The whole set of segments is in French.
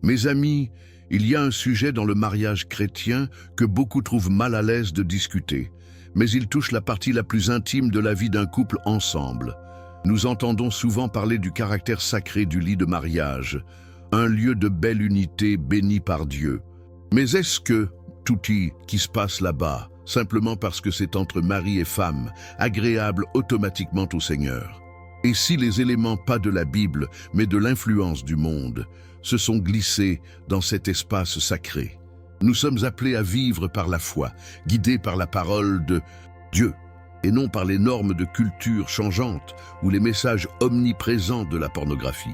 Mes amis, il y a un sujet dans le mariage chrétien que beaucoup trouvent mal à l'aise de discuter, mais il touche la partie la plus intime de la vie d'un couple ensemble. Nous entendons souvent parler du caractère sacré du lit de mariage, un lieu de belle unité béni par Dieu. Mais est-ce que tout qui se passe là-bas, simplement parce que c'est entre mari et femme, agréable automatiquement au Seigneur? Et si les éléments pas de la Bible, mais de l'influence du monde, se sont glissés dans cet espace sacré? Nous sommes appelés à vivre par la foi, guidés par la parole de Dieu, et non par les normes de culture changeantes ou les messages omniprésents de la pornographie.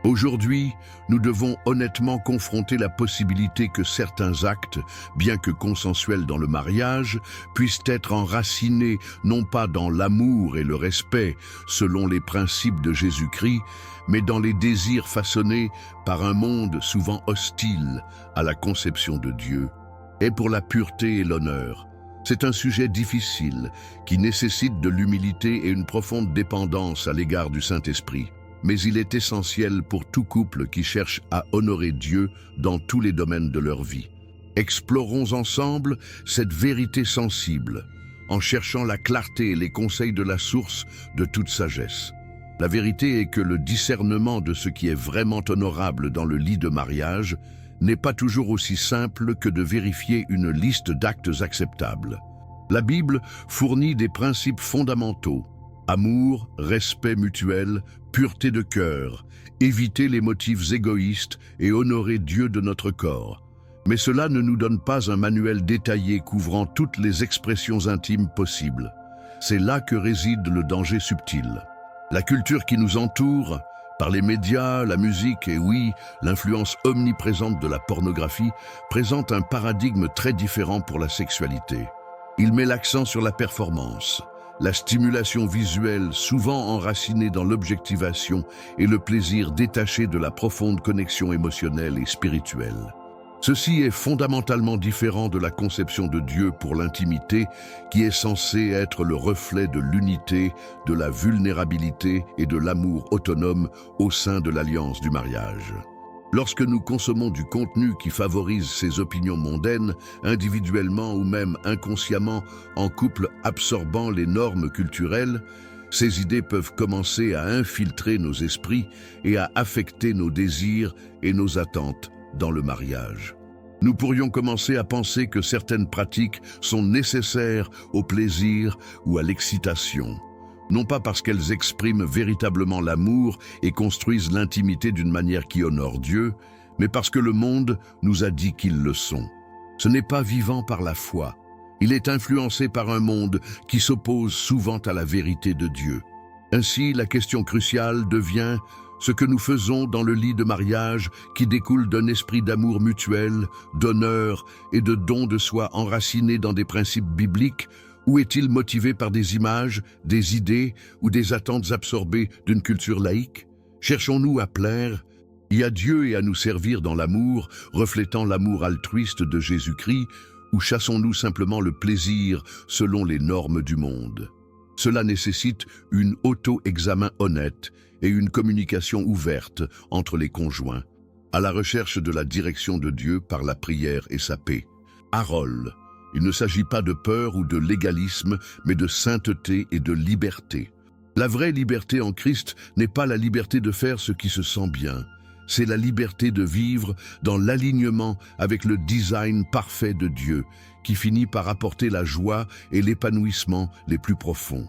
Aujourd'hui, nous devons honnêtement confronter la possibilité que certains actes, bien que consensuels dans le mariage, puissent être enracinés non pas dans l'amour et le respect selon les principes de Jésus-Christ, mais dans les désirs façonnés par un monde souvent hostile à la conception de Dieu et pour la pureté et l'honneur. C'est un sujet difficile qui nécessite de l'humilité et une profonde dépendance à l'égard du Saint-Esprit. Mais il est essentiel pour tout couple qui cherche à honorer Dieu dans tous les domaines de leur vie. Explorons ensemble cette vérité sensible, en cherchant la clarté et les conseils de la source de toute sagesse. La vérité est que le discernement de ce qui est vraiment honorable dans le lit de mariage n'est pas toujours aussi simple que de vérifier une liste d'actes acceptables. La Bible fournit des principes fondamentaux: amour, respect mutuel, pureté de cœur, éviter les motifs égoïstes et honorer Dieu de notre corps. Mais cela ne nous donne pas un manuel détaillé couvrant toutes les expressions intimes possibles. C'est là que réside le danger subtil. La culture qui nous entoure, par les médias, la musique et oui, l'influence omniprésente de la pornographie, présente un paradigme très différent pour la sexualité. Il met l'accent sur la performance, la stimulation visuelle souvent enracinée dans l'objectivation et le plaisir détaché de la profonde connexion émotionnelle et spirituelle. Ceci est fondamentalement différent de la conception de Dieu pour l'intimité, qui est censée être le reflet de l'unité, de la vulnérabilité et de l'amour autonome au sein de l'alliance du mariage. Lorsque nous consommons du contenu qui favorise ces opinions mondaines, individuellement ou même inconsciemment, en couple absorbant les normes culturelles, ces idées peuvent commencer à infiltrer nos esprits et à affecter nos désirs et nos attentes dans le mariage. Nous pourrions commencer à penser que certaines pratiques sont nécessaires au plaisir ou à l'excitation, non pas parce qu'elles expriment véritablement l'amour et construisent l'intimité d'une manière qui honore Dieu, mais parce que le monde nous a dit qu'ils le sont. Ce n'est pas vivant par la foi. Il est influencé par un monde qui s'oppose souvent à la vérité de Dieu. Ainsi, la question cruciale devient ce que nous faisons dans le lit de mariage qui découle d'un esprit d'amour mutuel, d'honneur et de don de soi enraciné dans des principes bibliques, ou est-il motivé par des images, des idées ou des attentes absorbées d'une culture laïque? Cherchons-nous à plaire et à Dieu et à nous servir dans l'amour, reflétant l'amour altruiste de Jésus-Christ, ou chassons-nous simplement le plaisir selon les normes du monde? Cela nécessite une auto-examen honnête et une communication ouverte entre les conjoints, à la recherche de la direction de Dieu par la prière et sa paix. Parole. Il ne s'agit pas de peur ou de légalisme, mais de sainteté et de liberté. La vraie liberté en Christ n'est pas la liberté de faire ce qui se sent bien. C'est la liberté de vivre dans l'alignement avec le design parfait de Dieu, qui finit par apporter la joie et l'épanouissement les plus profonds.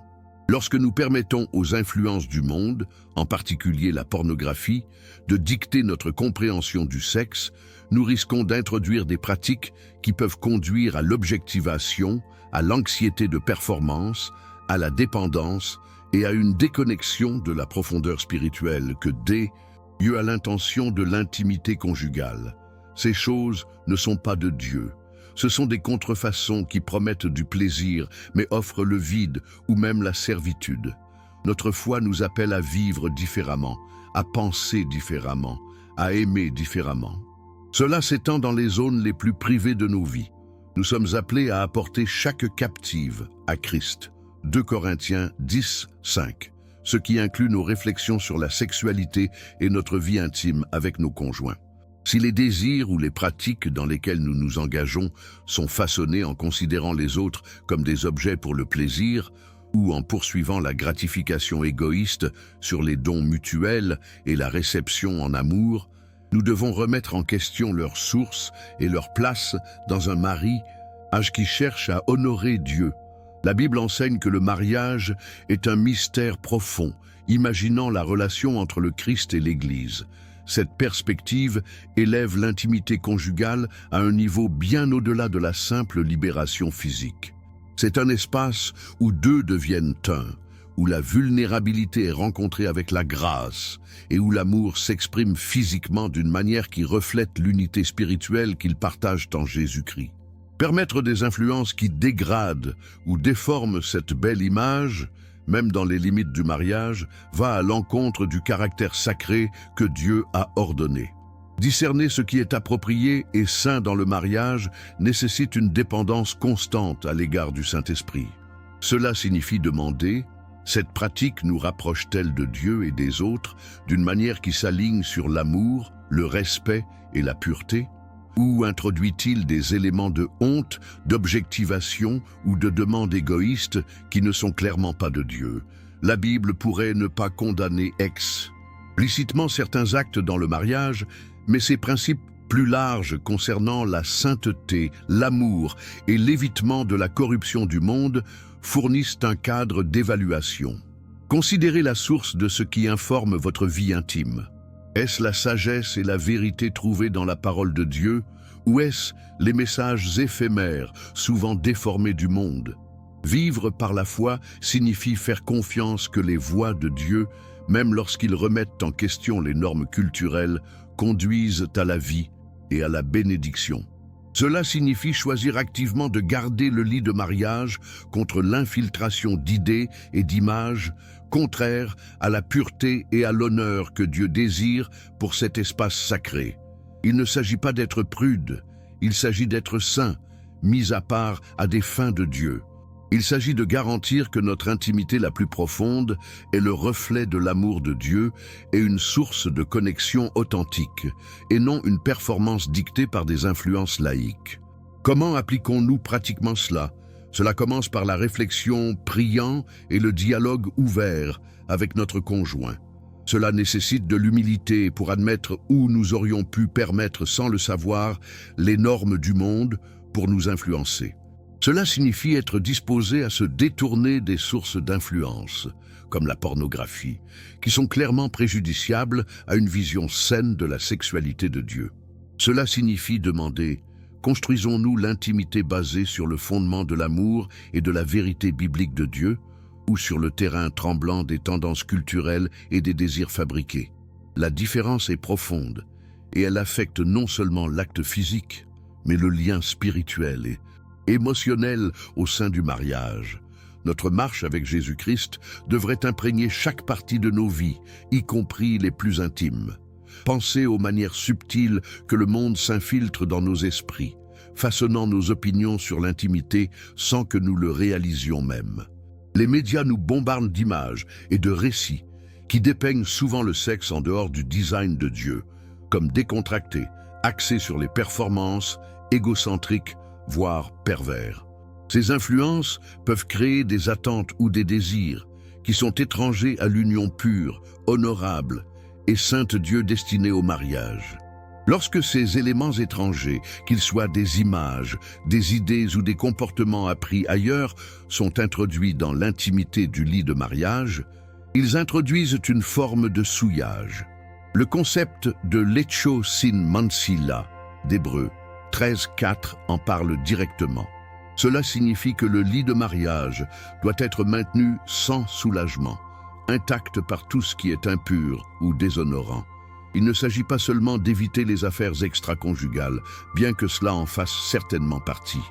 Lorsque nous permettons aux influences du monde, en particulier la pornographie, de dicter notre compréhension du sexe, nous risquons d'introduire des pratiques qui peuvent conduire à l'objectivation, à l'anxiété de performance, à la dépendance et à une déconnexion de la profondeur spirituelle que Dieu a l'intention de l'intimité conjugale. Ces choses ne sont pas de Dieu. Ce sont des contrefaçons qui promettent du plaisir, mais offrent le vide ou même la servitude. Notre foi nous appelle à vivre différemment, à penser différemment, à aimer différemment. Cela s'étend dans les zones les plus privées de nos vies. Nous sommes appelés à apporter chaque captive à Christ. 2 Corinthiens 10, 5. Ce qui inclut nos réflexions sur la sexualité et notre vie intime avec nos conjoints. Si les désirs ou les pratiques dans lesquelles nous nous engageons sont façonnés en considérant les autres comme des objets pour le plaisir, ou en poursuivant la gratification égoïste sur les dons mutuels et la réception en amour, nous devons remettre en question leur source et leur place dans un mariage qui cherche à honorer Dieu. La Bible enseigne que le mariage est un mystère profond, imaginant la relation entre le Christ et l'Église. Cette perspective élève l'intimité conjugale à un niveau bien au-delà de la simple libération physique. C'est un espace où deux deviennent un, où la vulnérabilité est rencontrée avec la grâce et où l'amour s'exprime physiquement d'une manière qui reflète l'unité spirituelle qu'ils partagent en Jésus-Christ. Permettre des influences qui dégradent ou déforment cette belle image, même dans les limites du mariage, va à l'encontre du caractère sacré que Dieu a ordonné. Discerner ce qui est approprié et saint dans le mariage nécessite une dépendance constante à l'égard du Saint-Esprit. Cela signifie demander: cette pratique nous rapproche-t-elle de Dieu et des autres d'une manière qui s'aligne sur l'amour, le respect et la pureté? Ou introduit-il des éléments de honte, d'objectivation ou de demande égoïste qui ne sont clairement pas de Dieu? La Bible pourrait ne pas condamner explicitement certains actes dans le mariage, mais ces principes plus larges concernant la sainteté, l'amour et l'évitement de la corruption du monde fournissent un cadre d'évaluation. Considérez la source de ce qui informe votre vie intime. Est-ce la sagesse et la vérité trouvées dans la parole de Dieu, ou est-ce les messages éphémères, souvent déformés du monde? Vivre par la foi signifie faire confiance que les voies de Dieu, même lorsqu'ils remettent en question les normes culturelles, conduisent à la vie et à la bénédiction. Cela signifie choisir activement de garder le lit de mariage contre l'infiltration d'idées et d'images contraires à la pureté et à l'honneur que Dieu désire pour cet espace sacré. Il ne s'agit pas d'être prude, il s'agit d'être saint, mis à part à des fins de Dieu. Il s'agit de garantir que notre intimité la plus profonde est le reflet de l'amour de Dieu et une source de connexion authentique, et non une performance dictée par des influences laïques. Comment appliquons-nous pratiquement cela? Cela commence par la réflexion priant et le dialogue ouvert avec notre conjoint. Cela nécessite de l'humilité pour admettre où nous aurions pu permettre sans le savoir les normes du monde pour nous influencer. Cela signifie être disposé à se détourner des sources d'influence, comme la pornographie, qui sont clairement préjudiciables à une vision saine de la sexualité de Dieu. Cela signifie demander: construisons-nous l'intimité basée sur le fondement de l'amour et de la vérité biblique de Dieu, ou sur le terrain tremblant des tendances culturelles et des désirs fabriqués? La différence est profonde, et elle affecte non seulement l'acte physique, mais le lien spirituel et émotionnel au sein du mariage. Notre marche avec Jésus-Christ devrait imprégner chaque partie de nos vies, y compris les plus intimes. Pensez aux manières subtiles que le monde s'infiltre dans nos esprits, façonnant nos opinions sur l'intimité sans que nous le réalisions même. Les médias nous bombardent d'images et de récits qui dépeignent souvent le sexe en dehors du design de Dieu, comme décontracté, axé sur les performances, égocentrique, voire pervers. Ces influences peuvent créer des attentes ou des désirs qui sont étrangers à l'union pure, honorable et sainte Dieu destinée au mariage. Lorsque ces éléments étrangers, qu'ils soient des images, des idées ou des comportements appris ailleurs, sont introduits dans l'intimité du lit de mariage, ils introduisent une forme de souillage. Le concept de lecho sin mansilla, d'Hébreux 13:4 en parle directement. Cela signifie que le lit de mariage doit être maintenu sans soulagement, intact par tout ce qui est impur ou déshonorant. Il ne s'agit pas seulement d'éviter les affaires extra-conjugales, bien que cela en fasse certainement partie.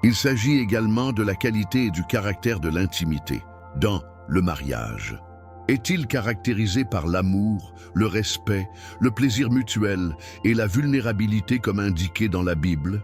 Il s'agit également de la qualité et du caractère de l'intimité dans le mariage. Est-il caractérisé par l'amour, le respect, le plaisir mutuel et la vulnérabilité comme indiqué dans la Bible?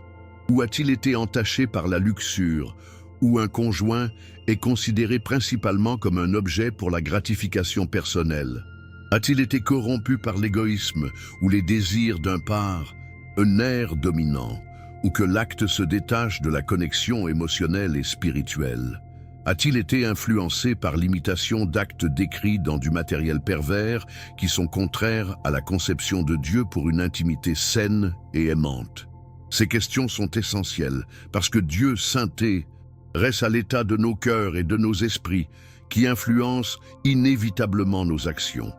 Ou a-t-il été entaché par la luxure, où un conjoint est considéré principalement comme un objet pour la gratification personnelle? A-t-il été corrompu par l'égoïsme ou les désirs d'un part un air dominant, ou que l'acte se détache de la connexion émotionnelle et spirituelle? A-t-il été influencé par l'imitation d'actes décrits dans du matériel pervers qui sont contraires à la conception de Dieu pour une intimité saine et aimante? Ces questions sont essentielles parce que Dieu, sainteté, reste à l'état de nos cœurs et de nos esprits qui influencent inévitablement nos actions.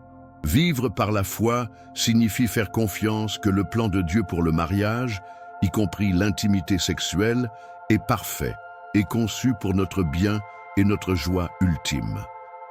Vivre par la foi signifie faire confiance que le plan de Dieu pour le mariage, y compris l'intimité sexuelle, est parfait et conçu pour notre bien et notre joie ultime.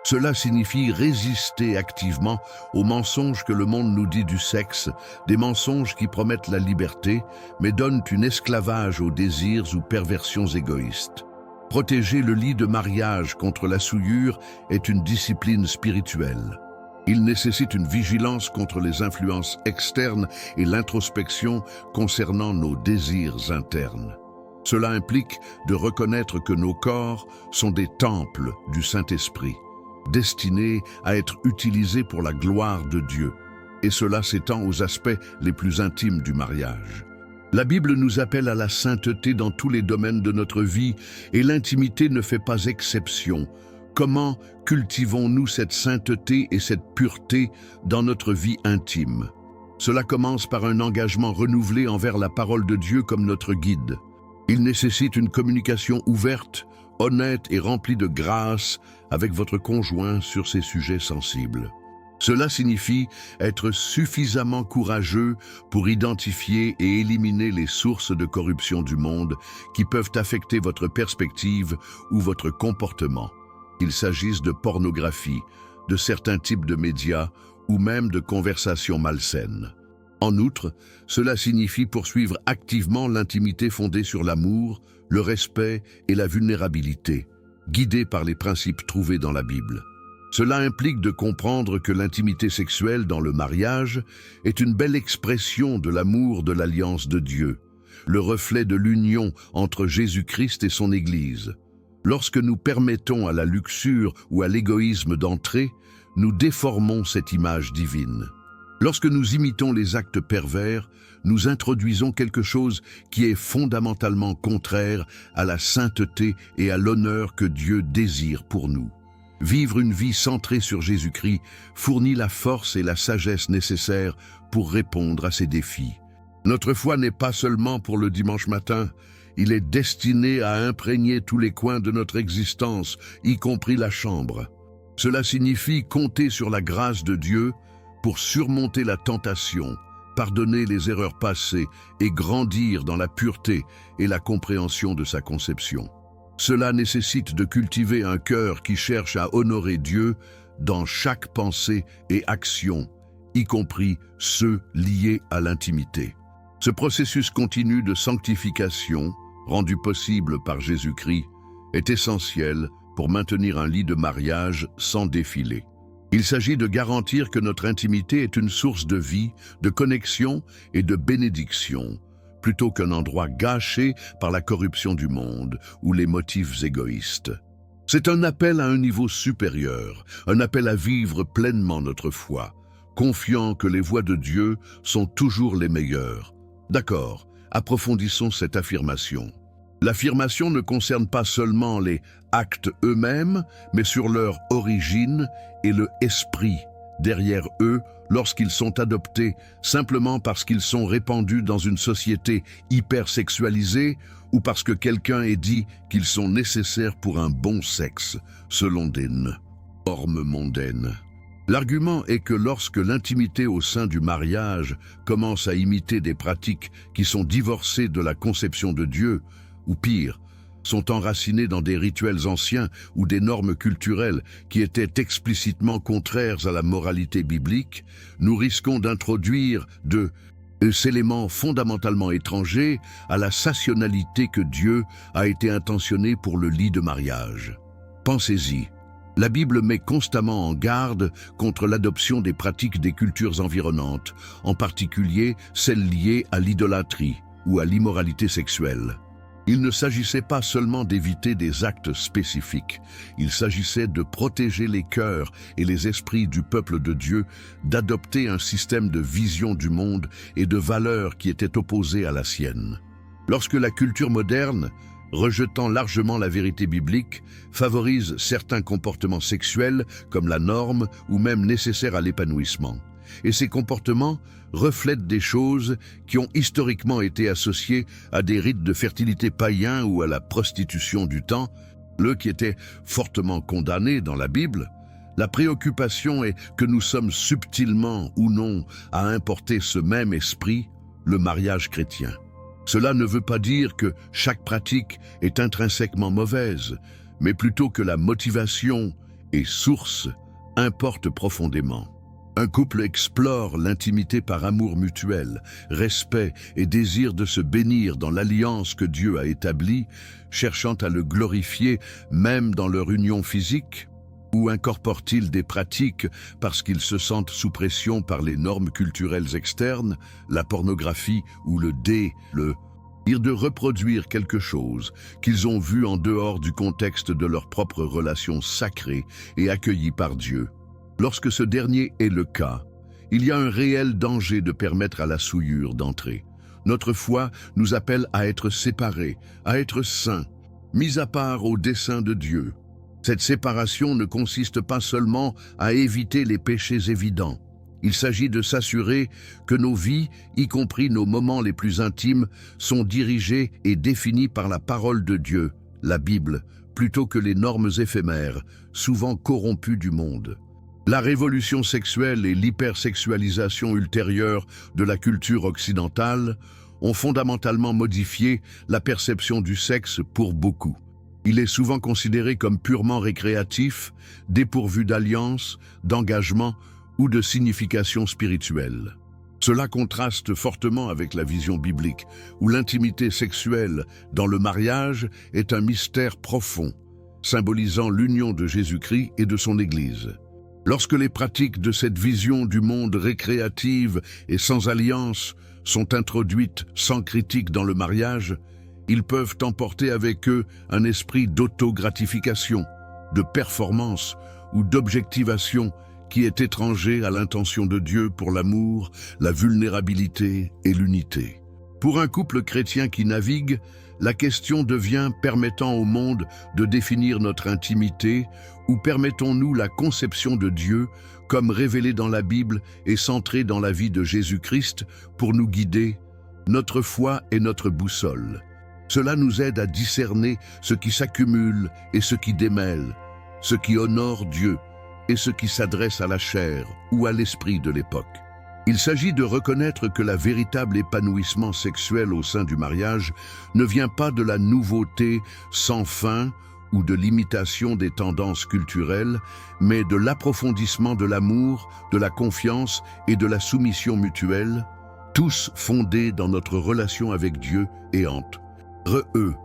Cela signifie résister activement aux mensonges que le monde nous dit du sexe, des mensonges qui promettent la liberté, mais donnent un esclavage aux désirs ou perversions égoïstes. Protéger le lit de mariage contre la souillure est une discipline spirituelle. Il nécessite une vigilance contre les influences externes et l'introspection concernant nos désirs internes. Cela implique de reconnaître que nos corps sont des temples du Saint-Esprit, destinés à être utilisés pour la gloire de Dieu, et cela s'étend aux aspects les plus intimes du mariage. La Bible nous appelle à la sainteté dans tous les domaines de notre vie, et l'intimité ne fait pas exception. Comment cultivons-nous cette sainteté et cette pureté dans notre vie intime? Cela commence par un engagement renouvelé envers la parole de Dieu comme notre guide. Il nécessite une communication ouverte, honnête et remplie de grâce avec votre conjoint sur ces sujets sensibles. Cela signifie être suffisamment courageux pour identifier et éliminer les sources de corruption du monde qui peuvent affecter votre perspective ou votre comportement. Qu'il s'agisse de pornographie, de certains types de médias ou même de conversations malsaines. En outre, cela signifie poursuivre activement l'intimité fondée sur l'amour, le respect et la vulnérabilité, guidée par les principes trouvés dans la Bible. Cela implique de comprendre que l'intimité sexuelle dans le mariage est une belle expression de l'amour de l'alliance de Dieu, le reflet de l'union entre Jésus-Christ et son Église. Lorsque nous permettons à la luxure ou à l'égoïsme d'entrer, nous déformons cette image divine. Lorsque nous imitons les actes pervers, nous introduisons quelque chose qui est fondamentalement contraire à la sainteté et à l'honneur que Dieu désire pour nous. Vivre une vie centrée sur Jésus-Christ fournit la force et la sagesse nécessaires pour répondre à ces défis. Notre foi n'est pas seulement pour le dimanche matin, il est destiné à imprégner tous les coins de notre existence, y compris la chambre. Cela signifie compter sur la grâce de Dieu pour surmonter la tentation, pardonner les erreurs passées et grandir dans la pureté et la compréhension de sa conception. Cela nécessite de cultiver un cœur qui cherche à honorer Dieu dans chaque pensée et action, y compris ceux liés à l'intimité. Ce processus continu de sanctification, rendu possible par Jésus-Christ, est essentiel pour maintenir un lit de mariage sans défiler. Il s'agit de garantir que notre intimité est une source de vie, de connexion et de bénédiction, plutôt qu'un endroit gâché par la corruption du monde ou les motifs égoïstes. C'est un appel à un niveau supérieur, un appel à vivre pleinement notre foi, confiant que les voies de Dieu sont toujours les meilleures. D'accord, approfondissons cette affirmation. L'affirmation ne concerne pas seulement les actes eux-mêmes, mais sur leur origine et le esprit derrière eux lorsqu'ils sont adoptés simplement parce qu'ils sont répandus dans une société hypersexualisée ou parce que quelqu'un ait dit qu'ils sont nécessaires pour un bon sexe, selon des normes mondaines. L'argument est que lorsque l'intimité au sein du mariage commence à imiter des pratiques qui sont divorcées de la conception de Dieu, ou pire, sont enracinés dans des rituels anciens ou des normes culturelles qui étaient explicitement contraires à la moralité biblique, nous risquons d'introduire ces éléments fondamentalement étrangers à la sationnalité que Dieu a été intentionné pour le lit de mariage. Pensez-y. La Bible met constamment en garde contre l'adoption des pratiques des cultures environnantes, en particulier celles liées à l'idolâtrie ou à l'immoralité sexuelle. Il ne s'agissait pas seulement d'éviter des actes spécifiques, il s'agissait de protéger les cœurs et les esprits du peuple de Dieu, d'adopter un système de vision du monde et de valeurs qui étaient opposées à la sienne. Lorsque la culture moderne, rejetant largement la vérité biblique, favorise certains comportements sexuels comme la norme ou même nécessaires à l'épanouissement. Et ces comportements reflètent des choses qui ont historiquement été associées à des rites de fertilité païens ou à la prostitution du temps, qui étaient fortement condamnés dans la Bible. La préoccupation est que nous sommes subtilement ou non à importer ce même esprit, le mariage chrétien. Cela ne veut pas dire que chaque pratique est intrinsèquement mauvaise, mais plutôt que la motivation et source importe profondément. Un couple explore l'intimité par amour mutuel, respect et désir de se bénir dans l'alliance que Dieu a établie, cherchant à le glorifier même dans leur union physique? Ou incorporent-ils des pratiques parce qu'ils se sentent sous pression par les normes culturelles externes, la pornographie ou le désir de reproduire quelque chose qu'ils ont vu en dehors du contexte de leur propre relation sacrée et accueillie par Dieu? Lorsque ce dernier est le cas, il y a un réel danger de permettre à la souillure d'entrer. Notre foi nous appelle à être séparés, à être saints, mis à part au dessein de Dieu. Cette séparation ne consiste pas seulement à éviter les péchés évidents. Il s'agit de s'assurer que nos vies, y compris nos moments les plus intimes, sont dirigés et définis par la parole de Dieu, la Bible, plutôt que les normes éphémères, souvent corrompues du monde. La révolution sexuelle et l'hypersexualisation ultérieure de la culture occidentale ont fondamentalement modifié la perception du sexe pour beaucoup. Il est souvent considéré comme purement récréatif, dépourvu d'alliance, d'engagement ou de signification spirituelle. Cela contraste fortement avec la vision biblique, où l'intimité sexuelle dans le mariage est un mystère profond, symbolisant l'union de Jésus-Christ et de son Église. Lorsque les pratiques de cette vision du monde récréative et sans alliance sont introduites sans critique dans le mariage, ils peuvent emporter avec eux un esprit d'auto-gratification, de performance ou d'objectivation qui est étranger à l'intention de Dieu pour l'amour, la vulnérabilité et l'unité. Pour un couple chrétien qui navigue, la question devient permettant au monde de définir notre intimité ou permettons-nous la conception de Dieu comme révélée dans la Bible et centrée dans la vie de Jésus-Christ pour nous guider. Notre foi est notre boussole. Cela nous aide à discerner ce qui s'accumule et ce qui démêle, ce qui honore Dieu et ce qui s'adresse à la chair ou à l'esprit de l'époque. Il s'agit de reconnaître que la véritable épanouissement sexuel au sein du mariage ne vient pas de la nouveauté sans fin ou de l'imitation des tendances culturelles, mais de l'approfondissement de l'amour, de la confiance et de la soumission mutuelle, tous fondés dans notre relation avec Dieu et entre eux.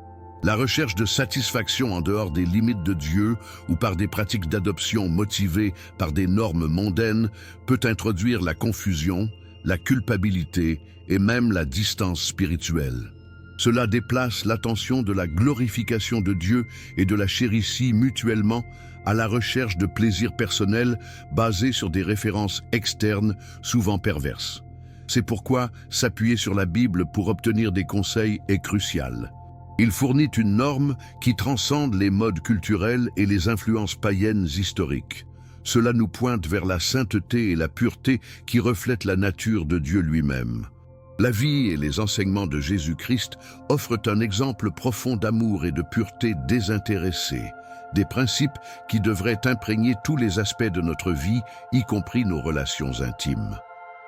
La recherche de satisfaction en dehors des limites de Dieu ou par des pratiques d'adoption motivées par des normes mondaines peut introduire la confusion, la culpabilité et même la distance spirituelle. Cela déplace l'attention de la glorification de Dieu et de la chérissie mutuellement à la recherche de plaisirs personnels basés sur des références externes souvent perverses. C'est pourquoi s'appuyer sur la Bible pour obtenir des conseils est crucial. Il fournit une norme qui transcende les modes culturels et les influences païennes historiques. Cela nous pointe vers la sainteté et la pureté qui reflètent la nature de Dieu lui-même. La vie et les enseignements de Jésus-Christ offrent un exemple profond d'amour et de pureté désintéressée, des principes qui devraient imprégner tous les aspects de notre vie, y compris nos relations intimes.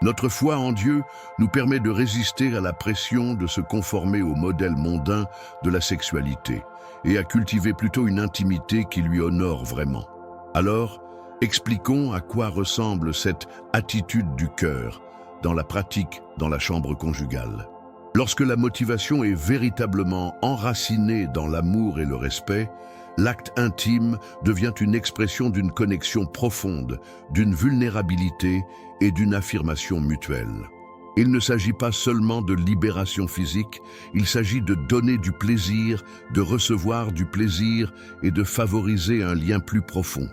Notre foi en Dieu nous permet de résister à la pression de se conformer au modèle mondain de la sexualité et à cultiver plutôt une intimité qui lui honore vraiment. Alors, expliquons à quoi ressemble cette attitude du cœur dans la pratique, dans la chambre conjugale. Lorsque la motivation est véritablement enracinée dans l'amour et le respect, l'acte intime devient une expression d'une connexion profonde, d'une vulnérabilité et d'une affirmation mutuelle. Il ne s'agit pas seulement de libération physique, il s'agit de donner du plaisir, de recevoir du plaisir et de favoriser un lien plus profond.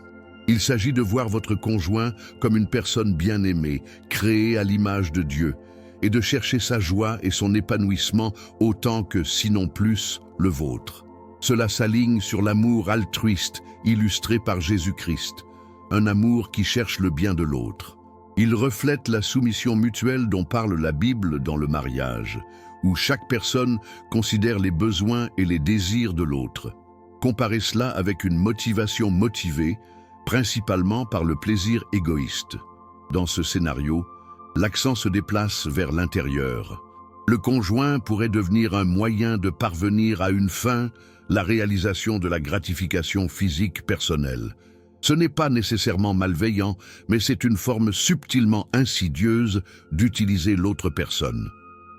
Il s'agit de voir votre conjoint comme une personne bien-aimée, créée à l'image de Dieu, et de chercher sa joie et son épanouissement autant que, sinon plus, le vôtre. Cela s'aligne sur l'amour altruiste illustré par Jésus-Christ, un amour qui cherche le bien de l'autre. Il reflète la soumission mutuelle dont parle la Bible dans le mariage, où chaque personne considère les besoins et les désirs de l'autre. Comparez cela avec une motivation motivée, principalement par le plaisir égoïste. Dans ce scénario, l'accent se déplace vers l'intérieur. Le conjoint pourrait devenir un moyen de parvenir à une fin, la réalisation de la gratification physique personnelle. Ce n'est pas nécessairement malveillant, mais c'est une forme subtilement insidieuse d'utiliser l'autre personne.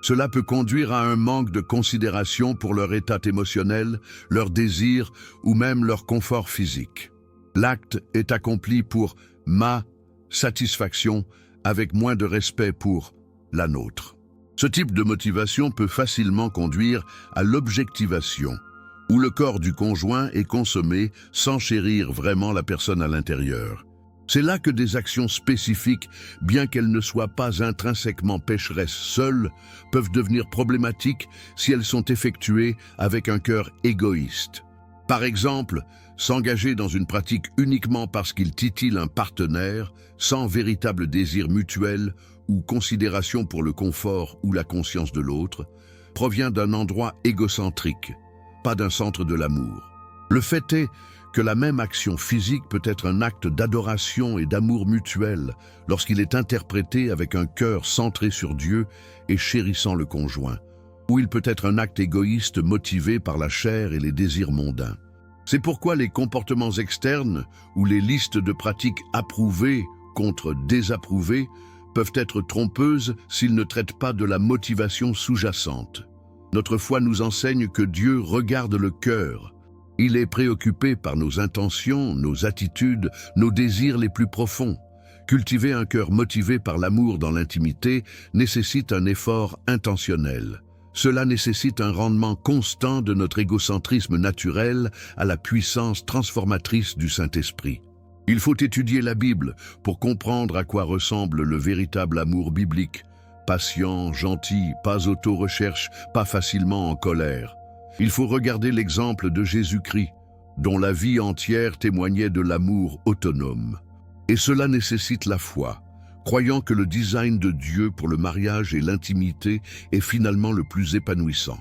Cela peut conduire à un manque de considération pour leur état émotionnel, leurs désirs ou même leur confort physique. L'acte est accompli pour ma satisfaction avec moins de respect pour la nôtre. Ce type de motivation peut facilement conduire à l'objectivation, où le corps du conjoint est consommé sans chérir vraiment la personne à l'intérieur. C'est là que des actions spécifiques, bien qu'elles ne soient pas intrinsèquement pécheresses seules, peuvent devenir problématiques si elles sont effectuées avec un cœur égoïste. Par exemple, s'engager dans une pratique uniquement parce qu'il titille un partenaire, sans véritable désir mutuel ou considération pour le confort ou la conscience de l'autre, provient d'un endroit égocentrique, pas d'un centre de l'amour. Le fait est que la même action physique peut être un acte d'adoration et d'amour mutuel lorsqu'il est interprété avec un cœur centré sur Dieu et chérissant le conjoint, ou il peut être un acte égoïste motivé par la chair et les désirs mondains. C'est pourquoi les comportements externes ou les listes de pratiques approuvées contre désapprouvées peuvent être trompeuses s'ils ne traitent pas de la motivation sous-jacente. Notre foi nous enseigne que Dieu regarde le cœur. Il est préoccupé par nos intentions, nos attitudes, nos désirs les plus profonds. Cultiver un cœur motivé par l'amour dans l'intimité nécessite un effort intentionnel. Cela nécessite un rendement constant de notre égocentrisme naturel à la puissance transformatrice du Saint-Esprit. Il faut étudier la Bible pour comprendre à quoi ressemble le véritable amour biblique. Patient, gentil, pas auto-recherche, pas facilement en colère. Il faut regarder l'exemple de Jésus-Christ, dont la vie entière témoignait de l'amour autonome. Et cela nécessite la foi, croyant que le design de Dieu pour le mariage et l'intimité est finalement le plus épanouissant,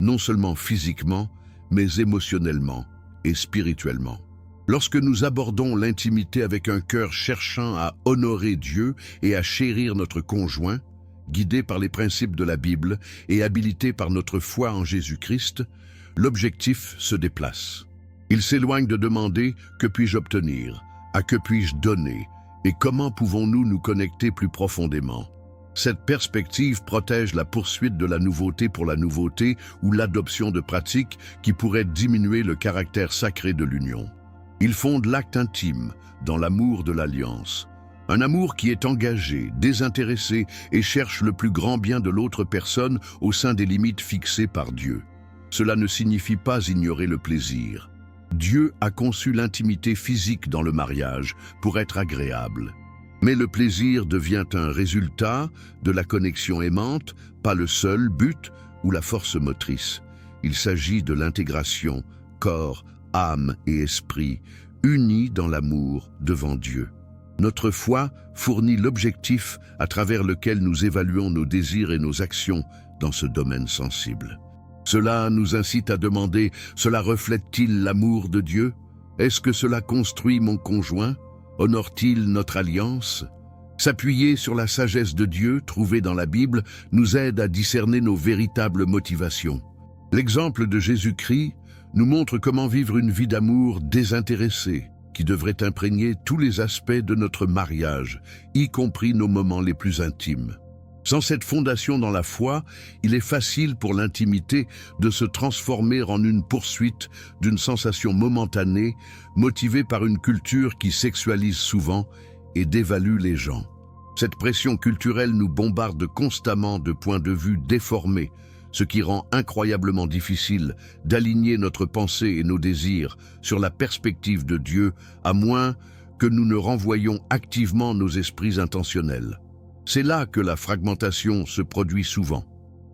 non seulement physiquement, mais émotionnellement et spirituellement. Lorsque nous abordons l'intimité avec un cœur cherchant à honorer Dieu et à chérir notre conjoint, guidé par les principes de la Bible et habilité par notre foi en Jésus-Christ, l'objectif se déplace. Il s'éloigne de demander « que puis-je obtenir ?» à « que puis-je donner ?» et « comment pouvons-nous nous connecter plus profondément ?» Cette perspective protège la poursuite de la nouveauté pour la nouveauté ou l'adoption de pratiques qui pourraient diminuer le caractère sacré de l'union. Il fonde l'acte intime dans l'amour de l'alliance. Un amour qui est engagé, désintéressé et cherche le plus grand bien de l'autre personne au sein des limites fixées par Dieu. Cela ne signifie pas ignorer le plaisir. Dieu a conçu l'intimité physique dans le mariage pour être agréable. Mais le plaisir devient un résultat de la connexion aimante, pas le seul but ou la force motrice. Il s'agit de l'intégration, corps, âme et esprit, unis dans l'amour devant Dieu. Notre foi fournit l'objectif à travers lequel nous évaluons nos désirs et nos actions dans ce domaine sensible. Cela nous incite à demander, cela reflète-t-il l'amour de Dieu? Est-ce que cela construit mon conjoint? Honore-t-il notre alliance? S'appuyer sur la sagesse de Dieu trouvée dans la Bible nous aide à discerner nos véritables motivations. L'exemple de Jésus-Christ nous montre comment vivre une vie d'amour désintéressée, qui devrait imprégner tous les aspects de notre mariage, y compris nos moments les plus intimes. Sans cette fondation dans la foi, il est facile pour l'intimité de se transformer en une poursuite d'une sensation momentanée, motivée par une culture qui sexualise souvent et dévalue les gens. Cette pression culturelle nous bombarde constamment de points de vue déformés, ce qui rend incroyablement difficile d'aligner notre pensée et nos désirs sur la perspective de Dieu, à moins que nous ne renvoyions activement nos esprits intentionnels. C'est là que la fragmentation se produit souvent.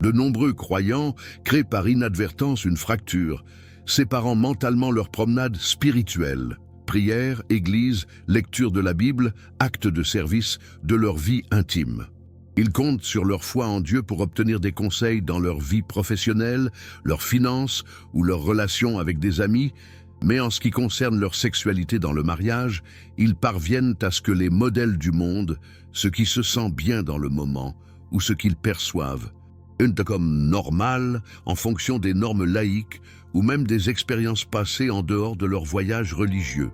De nombreux croyants créent par inadvertance une fracture, séparant mentalement leur promenade spirituelle, prière, église, lecture de la Bible, actes de service, de leur vie intime. Ils comptent sur leur foi en Dieu pour obtenir des conseils dans leur vie professionnelle, leurs finances ou leurs relations avec des amis, mais en ce qui concerne leur sexualité dans le mariage, ils parviennent à ce que les modèles du monde, ce qui se sent bien dans le moment ou ce qu'ils perçoivent, comme normal en fonction des normes laïques ou même des expériences passées en dehors de leur voyage religieux.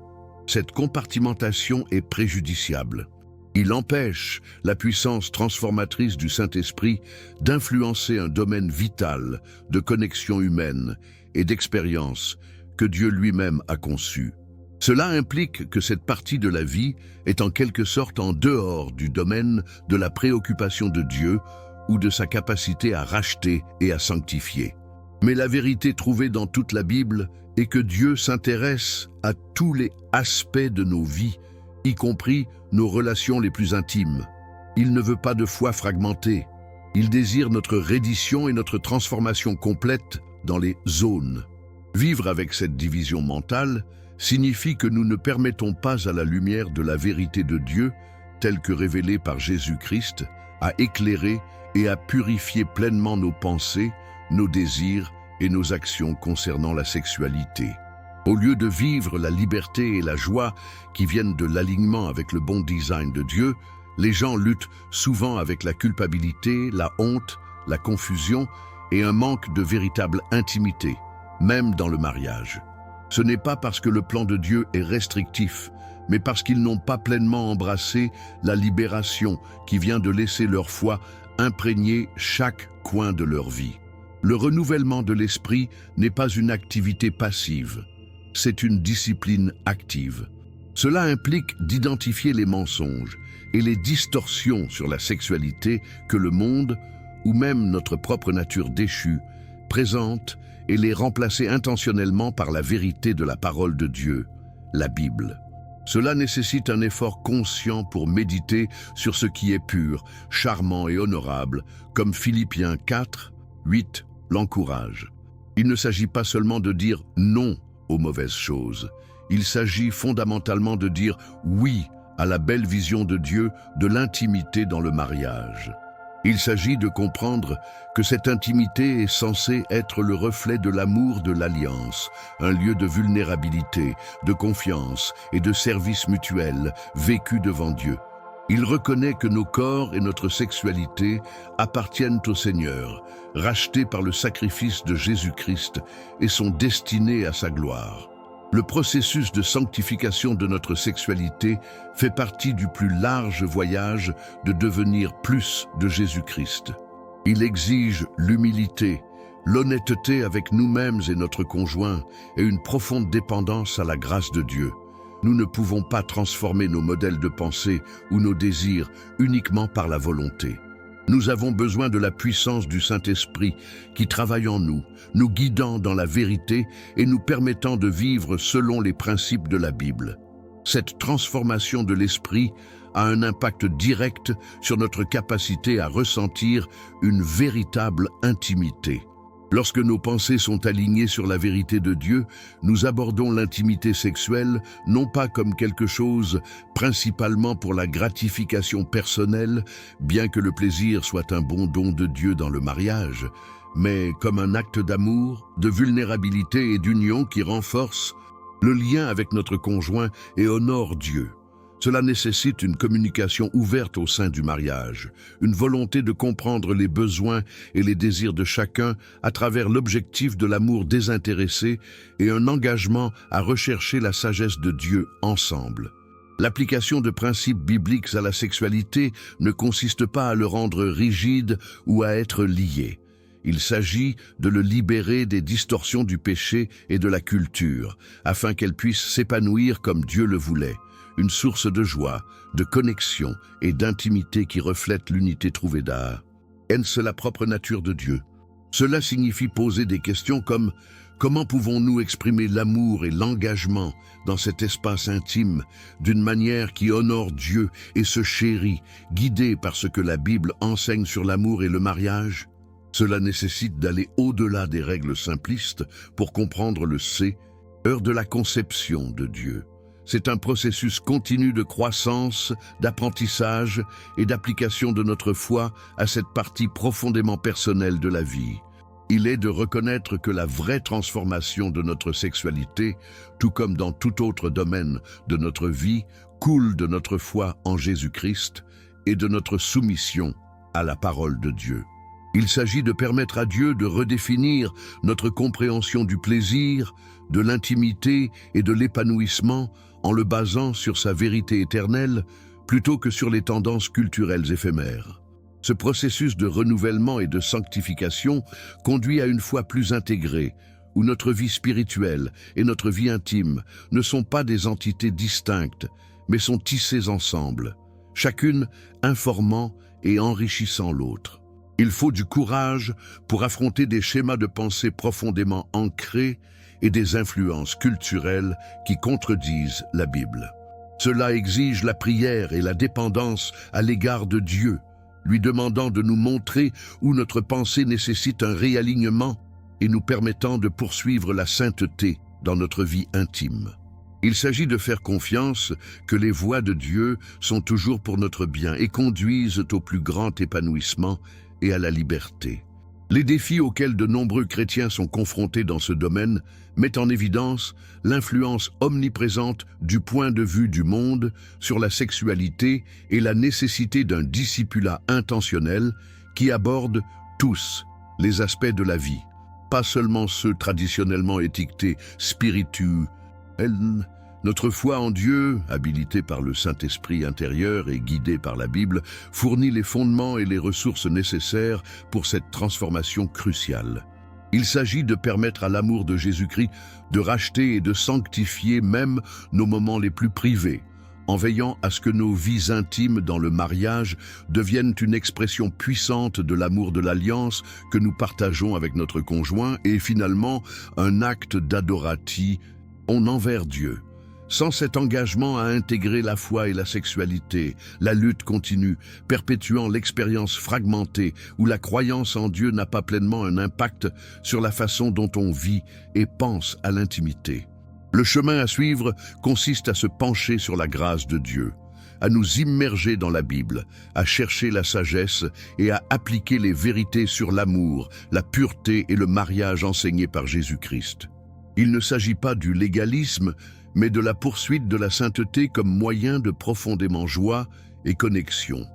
Cette compartimentation est préjudiciable. Il empêche la puissance transformatrice du Saint-Esprit d'influencer un domaine vital de connexion humaine et d'expérience que Dieu lui-même a conçu. Cela implique que cette partie de la vie est en quelque sorte en dehors du domaine de la préoccupation de Dieu ou de sa capacité à racheter et à sanctifier. Mais la vérité trouvée dans toute la Bible est que Dieu s'intéresse à tous les aspects de nos vies, y compris nos relations les plus intimes. Il ne veut pas de foi fragmentée. Il désire notre reddition et notre transformation complète dans les zones. Vivre avec cette division mentale signifie que nous ne permettons pas à la lumière de la vérité de Dieu, telle que révélée par Jésus-Christ, à éclairer et à purifier pleinement nos pensées, nos désirs et nos actions concernant la sexualité. Au lieu de vivre la liberté et la joie qui viennent de l'alignement avec le bon design de Dieu, les gens luttent souvent avec la culpabilité, la honte, la confusion et un manque de véritable intimité, même dans le mariage. Ce n'est pas parce que le plan de Dieu est restrictif, mais parce qu'ils n'ont pas pleinement embrassé la libération qui vient de laisser leur foi imprégner chaque coin de leur vie. Le renouvellement de l'esprit n'est pas une activité passive, c'est une discipline active. Cela implique d'identifier les mensonges et les distorsions sur la sexualité que le monde, ou même notre propre nature déchue, présente et les remplacer intentionnellement par la vérité de la parole de Dieu, la Bible. Cela nécessite un effort conscient pour méditer sur ce qui est pur, charmant et honorable, comme Philippiens 4, 8 l'encourage. Il ne s'agit pas seulement de dire non aux mauvaises choses. Il s'agit fondamentalement de dire oui à la belle vision de Dieu de l'intimité dans le mariage. Il s'agit de comprendre que cette intimité est censée être le reflet de l'amour de l'alliance, un lieu de vulnérabilité, de confiance et de service mutuel vécu devant Dieu. Il reconnaît que nos corps et notre sexualité appartiennent au Seigneur, rachetés par le sacrifice de Jésus-Christ et sont destinés à sa gloire. Le processus de sanctification de notre sexualité fait partie du plus large voyage de devenir plus de Jésus-Christ. Il exige l'humilité, l'honnêteté avec nous-mêmes et notre conjoint et une profonde dépendance à la grâce de Dieu. Nous ne pouvons pas transformer nos modèles de pensée ou nos désirs uniquement par la volonté. Nous avons besoin de la puissance du Saint-Esprit qui travaille en nous, nous guidant dans la vérité et nous permettant de vivre selon les principes de la Bible. Cette transformation de l'esprit a un impact direct sur notre capacité à ressentir une véritable intimité. Lorsque nos pensées sont alignées sur la vérité de Dieu, nous abordons l'intimité sexuelle non pas comme quelque chose principalement pour la gratification personnelle, bien que le plaisir soit un bon don de Dieu dans le mariage, mais comme un acte d'amour, de vulnérabilité et d'union qui renforce le lien avec notre conjoint et honore Dieu. Cela nécessite une communication ouverte au sein du mariage, une volonté de comprendre les besoins et les désirs de chacun à travers l'objectif de l'amour désintéressé et un engagement à rechercher la sagesse de Dieu ensemble. L'application de principes bibliques à la sexualité ne consiste pas à le rendre rigide ou à être lié. Il s'agit de le libérer des distorsions du péché et de la culture, afin qu'elle puisse s'épanouir comme Dieu le voulait. une source de joie, de connexion et d'intimité qui reflète l'unité trouvée d'A. Est-ce la propre nature de Dieu? Cela signifie poser des questions comme comment pouvons-nous exprimer l'amour et l'engagement dans cet espace intime d'une manière qui honore Dieu et se chérit, guidée par ce que la Bible enseigne sur l'amour et le mariage? Cela nécessite d'aller au-delà des règles simplistes pour comprendre le C, heure de la conception de Dieu. C'est un processus continu de croissance, d'apprentissage et d'application de notre foi à cette partie profondément personnelle de la vie. Il est de reconnaître que la vraie transformation de notre sexualité, tout comme dans tout autre domaine de notre vie, coule de notre foi en Jésus-Christ et de notre soumission à la parole de Dieu. Il s'agit de permettre à Dieu de redéfinir notre compréhension du plaisir, de l'intimité et de l'épanouissement en le basant sur sa vérité éternelle plutôt que sur les tendances culturelles éphémères. Ce processus de renouvellement et de sanctification conduit à une foi plus intégrée, où notre vie spirituelle et notre vie intime ne sont pas des entités distinctes, mais sont tissées ensemble, chacune informant et enrichissant l'autre. Il faut du courage pour affronter des schémas de pensée profondément ancrés et des influences culturelles qui contredisent la Bible. Cela exige la prière et la dépendance à l'égard de Dieu, lui demandant de nous montrer où notre pensée nécessite un réalignement et nous permettant de poursuivre la sainteté dans notre vie intime. Il s'agit de faire confiance que les voies de Dieu sont toujours pour notre bien et conduisent au plus grand épanouissement et à la liberté. Les défis auxquels de nombreux chrétiens sont confrontés dans ce domaine mettent en évidence l'influence omniprésente du point de vue du monde sur la sexualité et la nécessité d'un discipulat intentionnel qui aborde tous les aspects de la vie, pas seulement ceux traditionnellement étiquetés spirituels. Notre foi en Dieu, habilitée par le Saint-Esprit intérieur et guidée par la Bible, fournit les fondements et les ressources nécessaires pour cette transformation cruciale. Il s'agit de permettre à l'amour de Jésus-Christ de racheter et de sanctifier même nos moments les plus privés, en veillant à ce que nos vies intimes dans le mariage deviennent une expression puissante de l'amour de l'alliance que nous partageons avec notre conjoint et finalement un acte d'adoratie envers Dieu. Sans cet engagement à intégrer la foi et la sexualité, la lutte continue, perpétuant l'expérience fragmentée où la croyance en Dieu n'a pas pleinement un impact sur la façon dont on vit et pense à l'intimité. Le chemin à suivre consiste à se pencher sur la grâce de Dieu, à nous immerger dans la Bible, à chercher la sagesse et à appliquer les vérités sur l'amour, la pureté et le mariage enseignés par Jésus-Christ. Il ne s'agit pas du légalisme, mais de la poursuite de la sainteté comme moyen de profondément joie et connexion.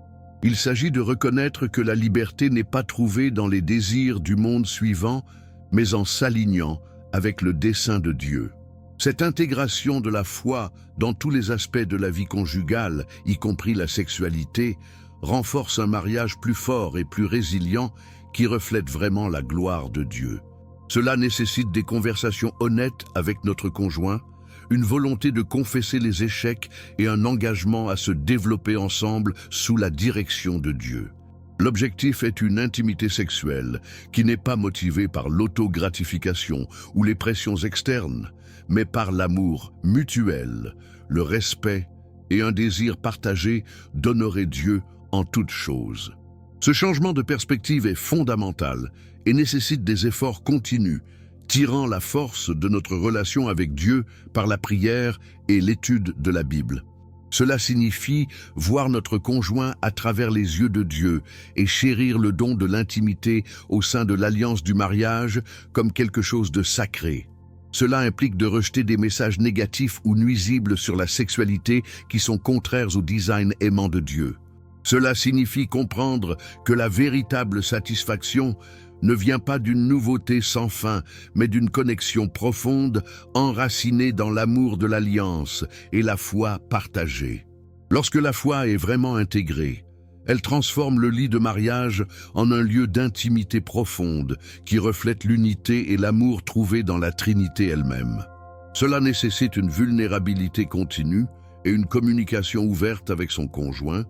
Il s'agit de reconnaître que la liberté n'est pas trouvée dans les désirs du monde suivant, mais en s'alignant avec le dessein de Dieu. Cette intégration de la foi dans tous les aspects de la vie conjugale, y compris la sexualité, renforce un mariage plus fort et plus résilient qui reflète vraiment la gloire de Dieu. Cela nécessite des conversations honnêtes avec notre conjoint, une volonté de confesser les échecs et un engagement à se développer ensemble sous la direction de Dieu. L'objectif est une intimité sexuelle qui n'est pas motivée par l'autogratification ou les pressions externes, mais par l'amour mutuel, le respect et un désir partagé d'honorer Dieu en toutes choses. Ce changement de perspective est fondamental et nécessite des efforts continus, tirant la force de notre relation avec Dieu par la prière et l'étude de la Bible. Cela signifie voir notre conjoint à travers les yeux de Dieu et chérir le don de l'intimité au sein de l'alliance du mariage comme quelque chose de sacré. Cela implique de rejeter des messages négatifs ou nuisibles sur la sexualité qui sont contraires au design aimant de Dieu. Cela signifie comprendre que la véritable satisfaction ne vient pas d'une nouveauté sans fin, mais d'une connexion profonde, enracinée dans l'amour de l'alliance et la foi partagée. Lorsque la foi est vraiment intégrée, elle transforme le lit de mariage en un lieu d'intimité profonde qui reflète l'unité et l'amour trouvés dans la Trinité elle-même. Cela nécessite une vulnérabilité continue, et une communication ouverte avec son conjoint,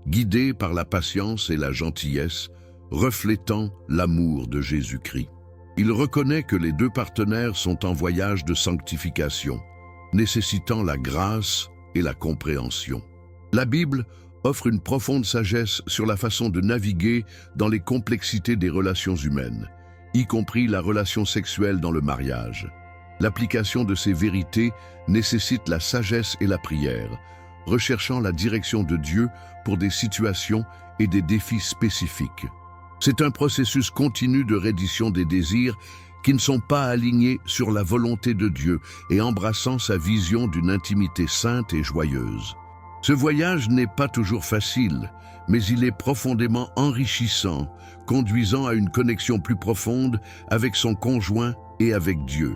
guidée par la patience et la gentillesse, reflétant l'amour de Jésus-Christ. Il reconnaît que les deux partenaires sont en voyage de sanctification, nécessitant la grâce et la compréhension. La Bible offre une profonde sagesse sur la façon de naviguer dans les complexités des relations humaines, y compris la relation sexuelle dans le mariage. L'application de ces vérités nécessite la sagesse et la prière, recherchant la direction de Dieu pour des situations et des défis spécifiques. C'est un processus continu de reddition des désirs qui ne sont pas alignés sur la volonté de Dieu et embrassant sa vision d'une intimité sainte et joyeuse. Ce voyage n'est pas toujours facile, mais il est profondément enrichissant, conduisant à une connexion plus profonde avec son conjoint et avec Dieu.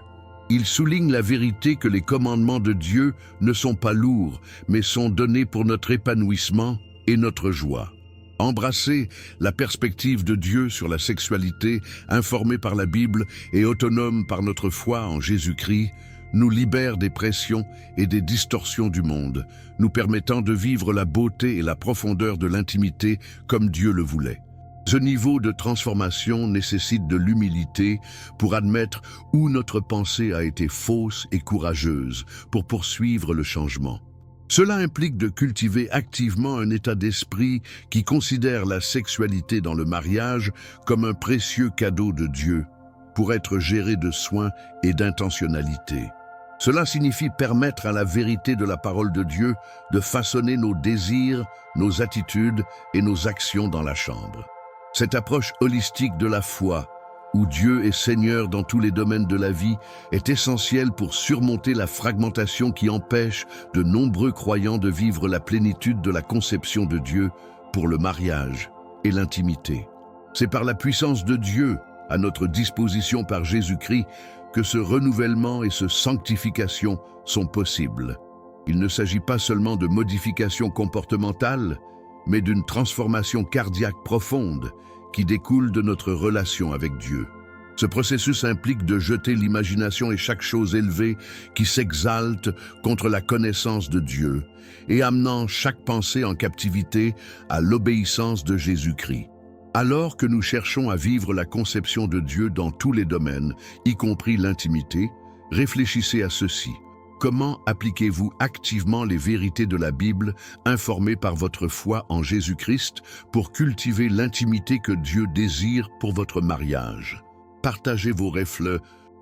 Il souligne la vérité que les commandements de Dieu ne sont pas lourds, mais sont donnés pour notre épanouissement et notre joie. Embrasser la perspective de Dieu sur la sexualité, informée par la Bible et autonome par notre foi en Jésus-Christ, nous libère des pressions et des distorsions du monde, nous permettant de vivre la beauté et la profondeur de l'intimité comme Dieu le voulait. Ce niveau de transformation nécessite de l'humilité pour admettre où notre pensée a été fausse et courageuse pour poursuivre le changement. Cela implique de cultiver activement un état d'esprit qui considère la sexualité dans le mariage comme un précieux cadeau de Dieu pour être géré de soin et d'intentionnalité. Cela signifie permettre à la vérité de la parole de Dieu de façonner nos désirs, nos attitudes et nos actions dans la chambre. Cette approche holistique de la foi, où Dieu est Seigneur dans tous les domaines de la vie, est essentielle pour surmonter la fragmentation qui empêche de nombreux croyants de vivre la plénitude de la conception de Dieu pour le mariage et l'intimité. C'est par la puissance de Dieu, à notre disposition par Jésus-Christ, que ce renouvellement et ce sanctification sont possibles. Il ne s'agit pas seulement de modifications comportementales, mais d'une transformation cardiaque profonde qui découle de notre relation avec Dieu. Ce processus implique de jeter l'imagination et chaque chose élevée qui s'exalte contre la connaissance de Dieu et amenant chaque pensée en captivité à l'obéissance de Jésus-Christ. Alors que nous cherchons à vivre la conception de Dieu dans tous les domaines, y compris l'intimité, réfléchissez à ceci. Comment appliquez-vous activement les vérités de la Bible, informées par votre foi en Jésus-Christ, pour cultiver l'intimité que Dieu désire pour votre mariage? Partagez vos reflets.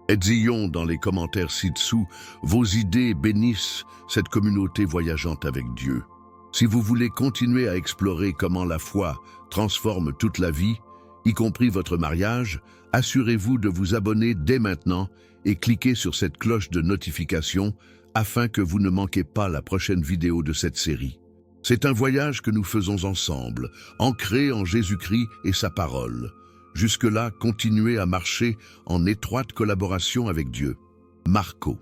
Disons dans les commentaires ci-dessous, vos idées bénissent cette communauté voyageante avec Dieu. Si vous voulez continuer à explorer comment la foi transforme toute la vie, y compris votre mariage, assurez-vous de vous abonner dès maintenant et cliquez sur cette cloche de notification afin que vous ne manquez pas la prochaine vidéo de cette série. C'est un voyage que nous faisons ensemble, ancré en Jésus-Christ et sa parole. Jusque-là, continuez à marcher en étroite collaboration avec Dieu. Marco.